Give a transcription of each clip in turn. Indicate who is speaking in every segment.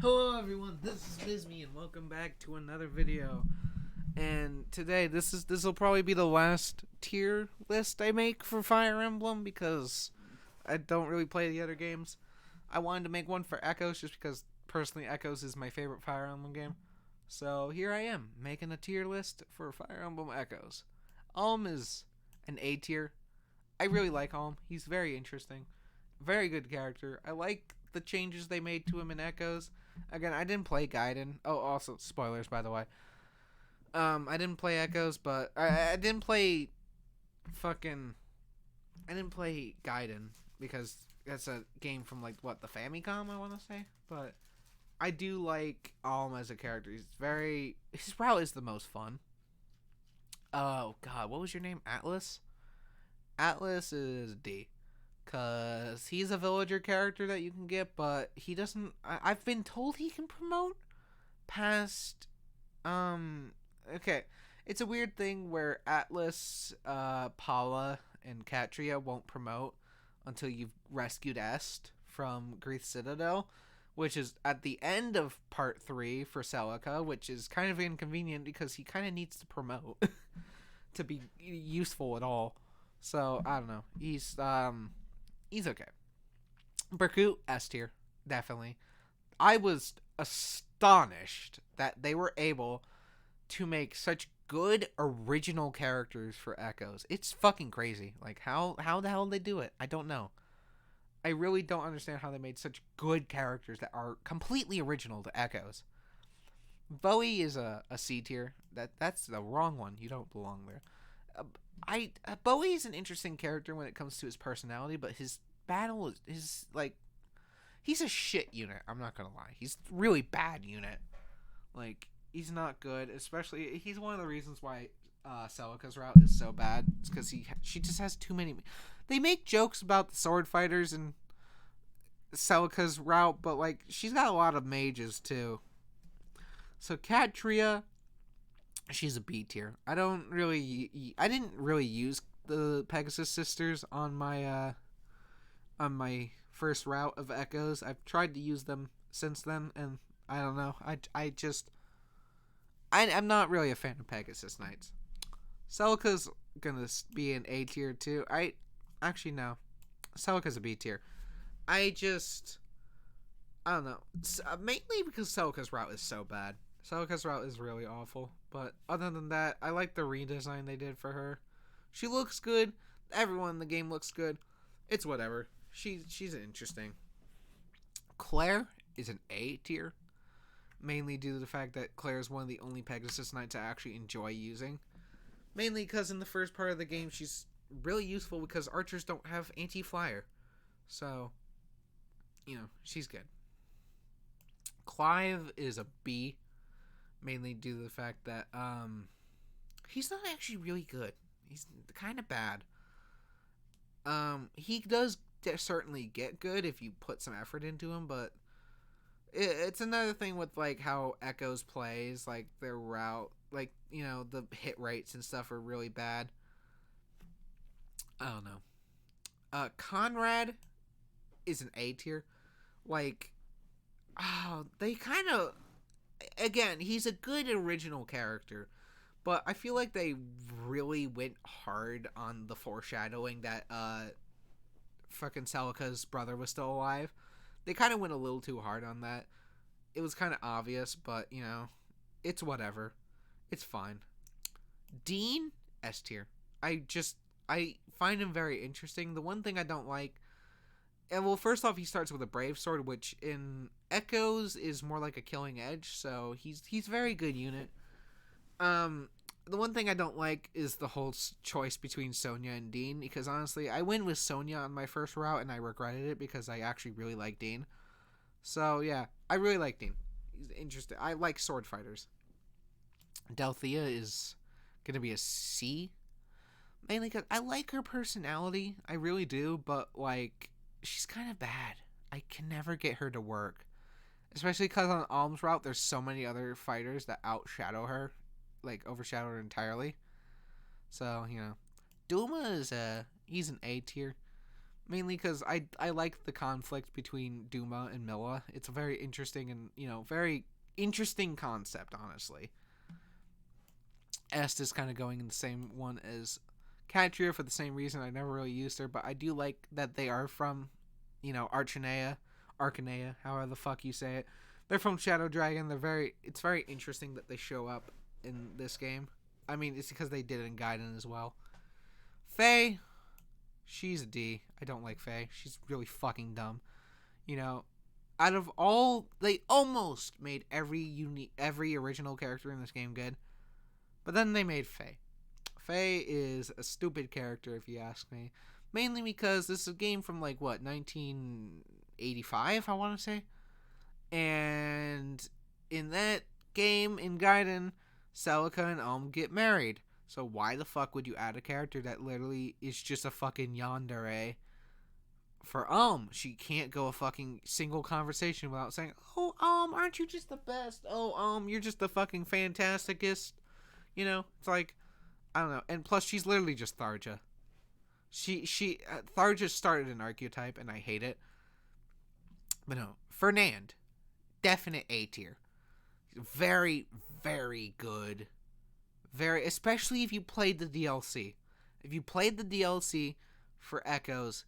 Speaker 1: Hello everyone, this is Bisme and welcome back to another video. And today this will probably be the last tier list I make for Fire Emblem because I don't really play the other games. I wanted to make one for Echoes just because personally Echoes is my favorite Fire Emblem game. So here I am making a tier list for Fire Emblem Echoes. Alm is an A tier. I really like Alm. He's very interesting. Very good character. I like the changes they made to him in Echoes. Again, I didn't play Gaiden. Oh, also spoilers by the way. I didn't play Echoes, but I didn't play fucking. I didn't play Gaiden because that's a game from like what the Famicom I want to say. But I do like Alm as a character. His route is the most fun. Oh God, what was your name? Atlas. Atlas is D. Cause he's a villager character that you can get, but he doesn't. I've been told he can promote past. Okay, it's a weird thing where Atlas, Paula, and Katria won't promote until you've rescued Est from Grief Citadel, which is at the end of part 3 for Celica, which is kind of inconvenient because he kind of needs to promote to be useful at all. So I don't know. He's okay. Berkut S tier, definitely. I was astonished that they were able to make such good original characters for Echoes. It's fucking crazy. Like how the hell did they do it? I don't know. I really don't understand how they made such good characters that are completely original to Echoes. Bowie is a C tier. That's the wrong one. You don't belong there. Bowie is an interesting character when it comes to his personality, but his battle is like he's a shit unit. I'm not gonna lie, he's a really bad unit. Like he's not good. Especially he's one of the reasons why Celica's route is so bad. It's because she just has too many. They make jokes about the sword fighters and Celica's route, but like she's got a lot of mages too. So Katria, she's a B tier. I didn't really use the Pegasus sisters on my first route of Echoes. I've tried to use them since then, and I don't know. I'm not really a fan of Pegasus Knights. Celica's gonna be an A tier too. Actually no, Celica's a B tier. I don't know. Mainly because Celica's route is so bad. Celica's route is really awful. But other than that, I like the redesign they did for her. She looks good. Everyone in the game looks good. It's whatever. She's interesting. Claire is an A tier. Mainly due to the fact that Claire is one of the only Pegasus Knights I actually enjoy using. Mainly because in the first part of the game, she's really useful because archers don't have anti-flyer. So, she's good. Clive is a B. Mainly due to the fact that he's not actually really good. He's kind of bad. He does certainly get good if you put some effort into him, but it's another thing with like how Echoes plays, like their route, like the hit rates and stuff are really bad. I don't know. Conrad is an A tier. Like, they kind of, again, he's a good original character, but I feel like they really went hard on the foreshadowing that fucking Celica's brother was still alive. They kind of went a little too hard on that. It was kind of obvious, but it's whatever. It's fine. Dean, S tier. I find him very interesting. The one thing I don't like, and well, first off, he starts with a brave sword, which in Echoes is more like a killing edge, so he's very good unit. The one thing I don't like is the whole choice between Sonya and Dean, because honestly, I went with Sonya on my first route and I regretted it because I actually really like Dean. So yeah, I really like Dean. He's interesting. I like sword fighters. Delthea is gonna be a C, mainly because I like her personality. I really do, but like she's kind of bad. I can never get her to work. Especially because on Alm's route, there's so many other fighters that outshadow her, like overshadow her entirely. So Duma is he's an A tier, Mainly because I like the conflict between Duma and Milla. It's a very interesting and, very interesting concept, honestly. Est is kind of going in the same one as Katria for the same reason. I never really used her, but I do like that they are from, Arcanea, however the fuck you say it. They're from Shadow Dragon. It's very interesting that they show up in this game. I mean, it's because they did it in Gaiden as well. Faye, she's a D. I don't like Faye. She's really fucking dumb. Out of all, they almost made every original character in this game good. But then they made Faye. Faye is a stupid character, if you ask me. Mainly because this is a game from, 1985, I want to say? And in that game, in Gaiden, Celica and get married. So why the fuck would you add a character that literally is just a fucking yandere for She can't go a fucking single conversation without saying, "Oh, aren't you just the best? Oh, you're just the fucking fantasticest." It's like, I don't know. And plus, she's literally just Tharja. Tharja started an archetype, and I hate it. But no, Fernand, definite A tier. Very, very good. Especially if you played the DLC. If you played the DLC for Echoes,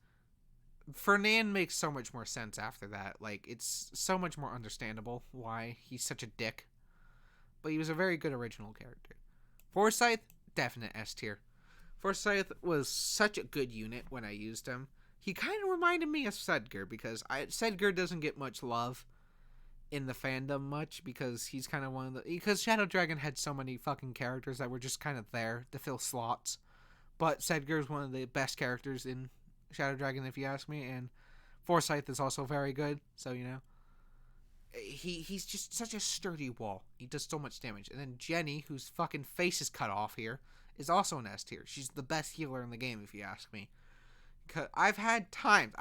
Speaker 1: Fernand makes so much more sense after that. It's so much more understandable why he's such a dick. But he was a very good original character. Forsyth, definite S tier. Forsyth was such a good unit when I used him. He kind of reminded me of Sedgar, because Sedgar doesn't get much love in the fandom much, because he's kind of because Shadow Dragon had so many fucking characters that were just kind of there to fill slots. But Sedgar is one of the best characters in Shadow Dragon, if you ask me, and Forsyth is also very good, so he's just such a sturdy wall. He does so much damage. And then Jenny, whose fucking face is cut off here, is also an S tier. She's the best healer in the game, if you ask me. Cause I've had times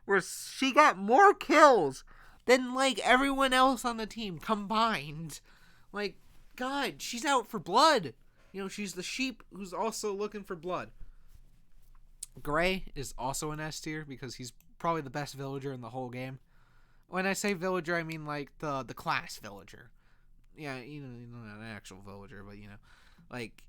Speaker 1: where she got more kills than everyone else on the team combined. God, she's out for blood. She's the sheep who's also looking for blood. Gray is also an S tier because he's probably the best villager in the whole game. When I say villager, I mean the class villager. Yeah, not an actual villager, but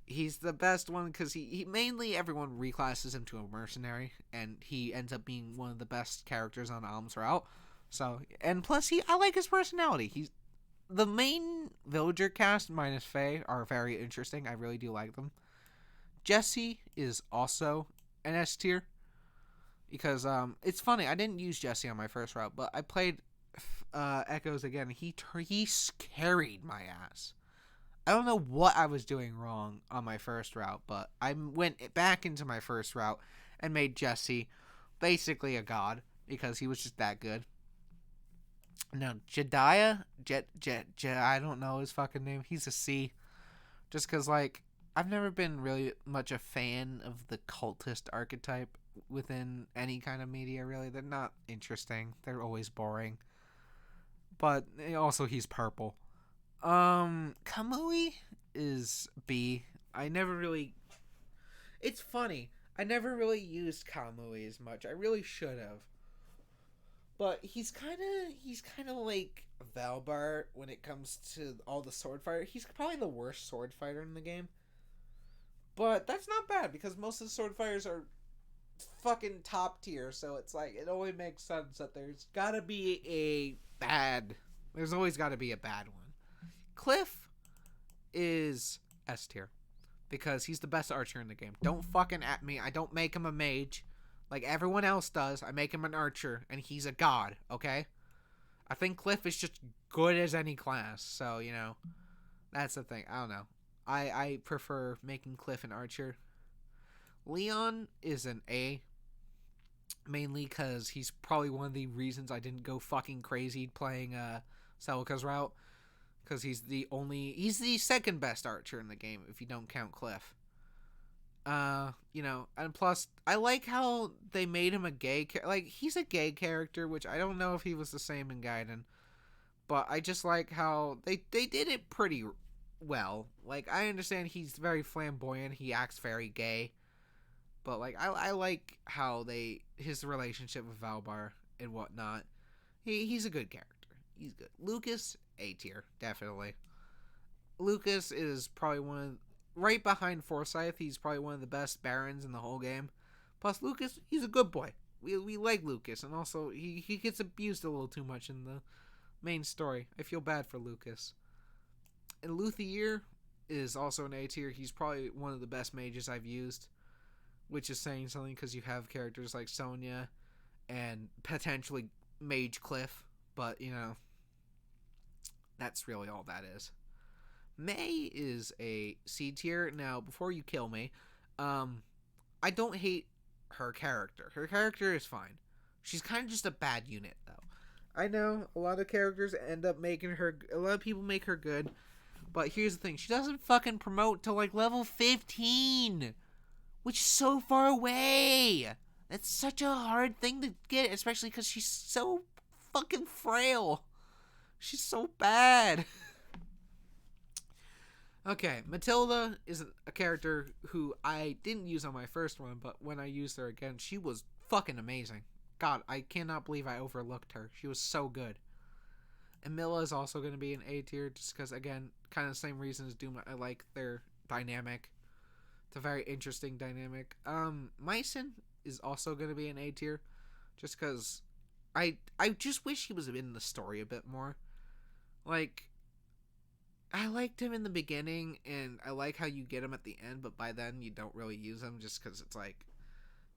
Speaker 1: he's the best one because he mainly everyone reclasses him to a mercenary, and he ends up being one of the best characters on Alm's route. So, and plus I like his personality. He's the main villager cast minus Faye are very interesting. I really do like them. Jesse is also an S tier because it's funny. I didn't use Jesse on my first route, but I played Echoes again. He carried my ass. I don't know what I was doing wrong on my first route, but I went back into my first route and made Jesse basically a god because he was just that good. Now, Jediah, I don't know his fucking name. He's a C. Just because, I've never been really much a fan of the cultist archetype within any kind of media, really. They're not interesting. They're always boring. But also, he's purple. Kamui is B. It's funny. I never really used Kamui as much. I really should have. But he's kind of like Valbar when it comes to all the sword fighter. He's probably the worst sword fighter in the game. But that's not bad because most of the sword fighters are fucking top tier. So it's it only makes sense that there's always got to be a bad one. Cliff is S tier because he's the best archer in the game. Don't fucking at me. I don't make him a mage like everyone else does. I make him an archer, and he's a god, okay? I think Cliff is just good as any class, so, that's the thing. I don't know. I prefer making Cliff an archer. Leon is an A, mainly because he's probably one of the reasons I didn't go fucking crazy playing Celica's route, because he's the second best archer in the game, if you don't count Cliff. And plus, I like how they made him a gay he's a gay character, which I don't know if he was the same in Gaiden, but I just like how they did it pretty well. I understand he's very flamboyant, he acts very gay, But like I like how his relationship with Valbar and whatnot. He's a good character. He's good. Lucas, A tier, definitely. Lucas is probably right behind Forsyth. He's probably one of the best Barons in the whole game. Plus, Lucas, he's a good boy. We like Lucas, and also he gets abused a little too much in the main story. I feel bad for Lucas. And Luthier is also an A tier. He's probably one of the best mages I've used, which is saying something because you have characters like Sonya and potentially Mage Cliff, but that's really all that is. May is a C tier. Now, before you kill me, I don't hate her character. Her character is fine. She's kind of just a bad unit, though. I know a lot of characters end up making her. A lot of people make her good, but here's the thing: she doesn't fucking promote till like level 15, which is so far away. That's such a hard thing to get, especially because she's so fucking frail. She's so bad. Okay, Matilda is a character who I didn't use on my first one, but when I used her again, she was fucking amazing. God, I cannot believe I overlooked her. She was so good. And Milla is also going to be an A tier, just because, again, kind of the same reason as Doom. I like their dynamic. It's a very interesting dynamic. Mycen is also going to be an A tier, just because I just wish he was in the story a bit more. Like, I liked him in the beginning, and I like how you get him at the end, but by then you don't really use him just because it's like,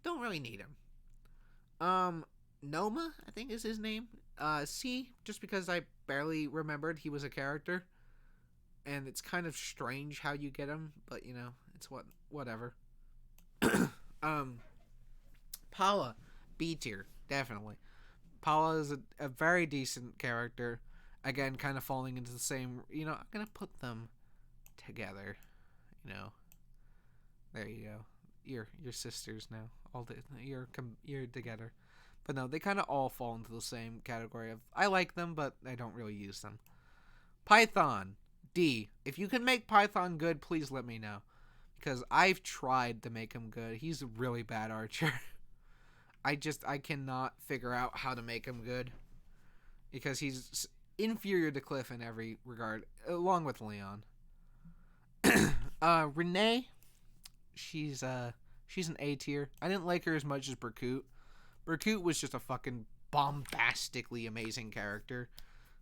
Speaker 1: don't really need him. Noma, I think is his name. C, just because I barely remembered he was a character, and it's kind of strange how you get him, but it's whatever. Paula, B tier, definitely. Paula is a very decent character. Again, kind of falling into the same, I'm going to put them together, There you go. You're sisters now. You're together. But no, they kind of all fall into the same category of, I like them, but I don't really use them. Python, D. If you can make Python good, please let me know. Because I've tried to make him good. He's a really bad archer. I cannot figure out how to make him good. Because he's inferior to Cliff in every regard, along with Leon. Renee, she's an A tier. I didn't like her as much as Berkut. Berkut was just a fucking bombastically amazing character.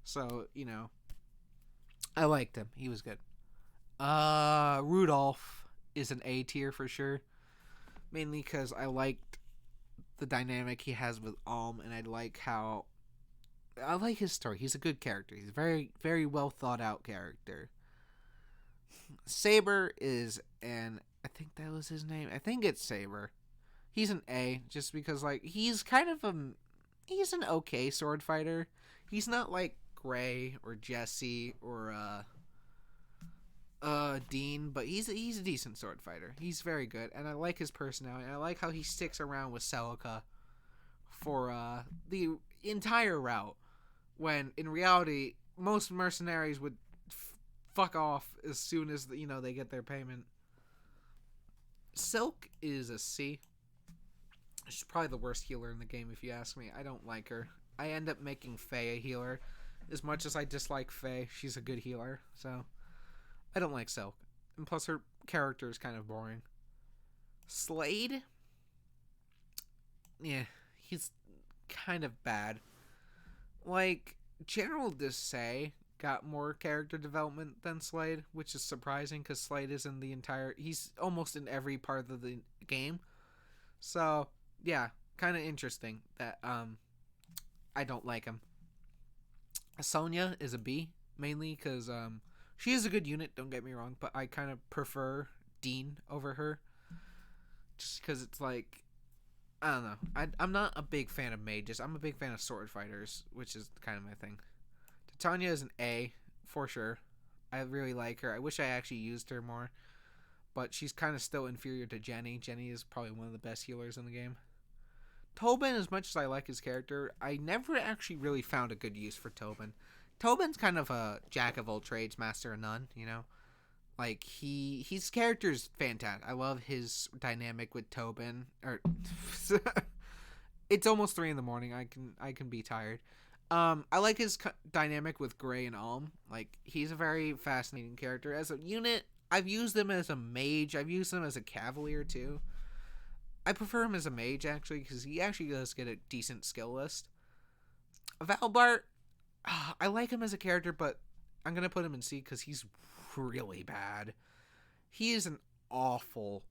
Speaker 1: So, I liked him. He was good. Rudolph is an A tier for sure. Mainly because I liked the dynamic he has with Alm, and I like his story. He's a good character. He's a very, very well thought out character. Saber is I think that was his name. I think it's Saber. He's an A, just because he's kind of he's an okay sword fighter. He's not like Gray or Jesse or Dean, but he's a decent sword fighter. He's very good, and I like his personality. And I like how he sticks around with Celica for the entire route, when in reality most mercenaries would fuck off as soon as they get their payment. Silk is a C. She's probably the worst healer in the game if you ask me. I don't like her. I end up making Faye a healer. As much as I dislike Faye, she's a good healer, so I don't like Silk. And plus her character is kind of boring. Slade? Yeah, he's kind of bad. Like, General Desai got more character development than Slade, which is surprising because Slade is he's almost in every part of the game. So, yeah, kind of interesting that I don't like him. Sonya is a B, mainly because she is a good unit, don't get me wrong, but I kind of prefer Dean over her. Just because it's like, I don't know. I'm not a big fan of mages. I'm a big fan of sword fighters, which is kind of my thing. Titania is an A, for sure. I really like her. I wish I actually used her more. But she's kind of still inferior to Jenny. Jenny is probably one of the best healers in the game. Tobin, as much as I like his character, I never actually really found a good use for Tobin. Tobin's kind of a jack of all trades, master of none, Like his character's fantastic. I love his dynamic with Tobin. Or it's almost 3 a.m. I can be tired. I like his dynamic with Gray and Alm. Like, he's a very fascinating character. As a unit, I've used him as a mage. I've used him as a cavalier, too. I prefer him as a mage, actually, because he actually does get a decent skill list. Valbart, I like him as a character, but I'm going to put him in C because he's really bad. He is an awful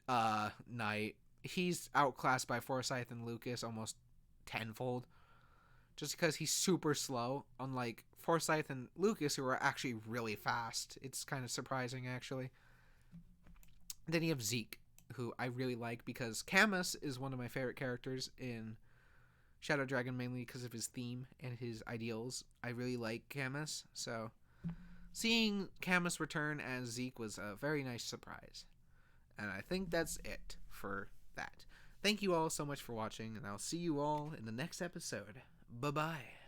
Speaker 1: knight. He's outclassed by Forsyth and Lucas almost tenfold. Just because he's super slow, unlike Forsyth and Lucas, who are actually really fast. It's kind of surprising, actually. Then you have Zeke, who I really like because Camus is one of my favorite characters in Shadow Dragon, mainly because of his theme and his ideals. I really like Camus, so seeing Camus return as Zeke was a very nice surprise. And I think that's it for that. Thank you all so much for watching, and I'll see you all in the next episode. Bye-bye.